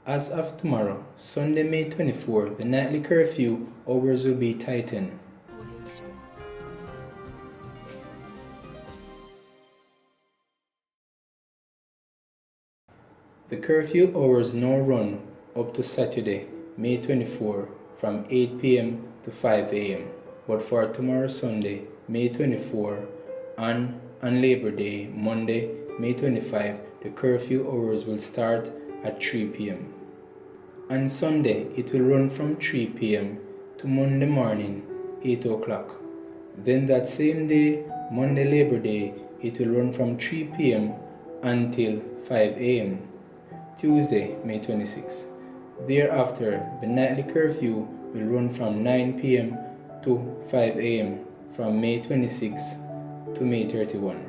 As of tomorrow, Sunday, May 24, the nightly curfew hours will be tightened. The curfew hours now run up to Saturday, May 24, from 8 p.m. to 5 a.m. But for tomorrow, Sunday, May 24, and on Labor Day, Monday, May 25, the curfew hours will start at 3 p.m. On Sunday, it will run from 3 p.m. to Monday morning, 8 o'clock. Then that same day, Monday Labor Day, it will run from 3 p.m. until 5 a.m. Tuesday, May 26. Thereafter, the nightly curfew will run from 9 p.m. to 5 a.m. from May 26 to May 31.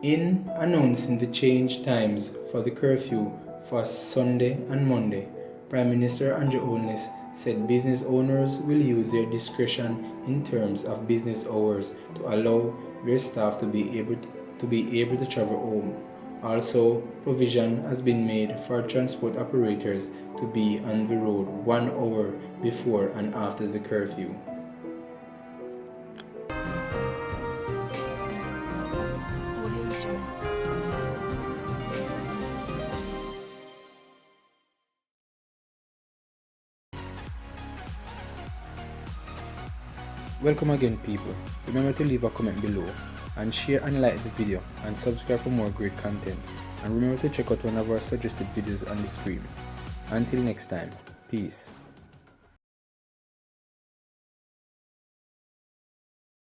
In announcing the changed times for the curfew for Sunday and Monday, Prime Minister Andrew Holness said business owners will use their discretion in terms of business hours to allow their staff to be able to travel home. Also, provision has been made for transport operators to be on the road 1 hour before and after the curfew. Welcome again, people. Remember to leave a comment below and share and like the video and subscribe for more great content, and remember to check out one of our suggested videos on the screen. Until next time, peace.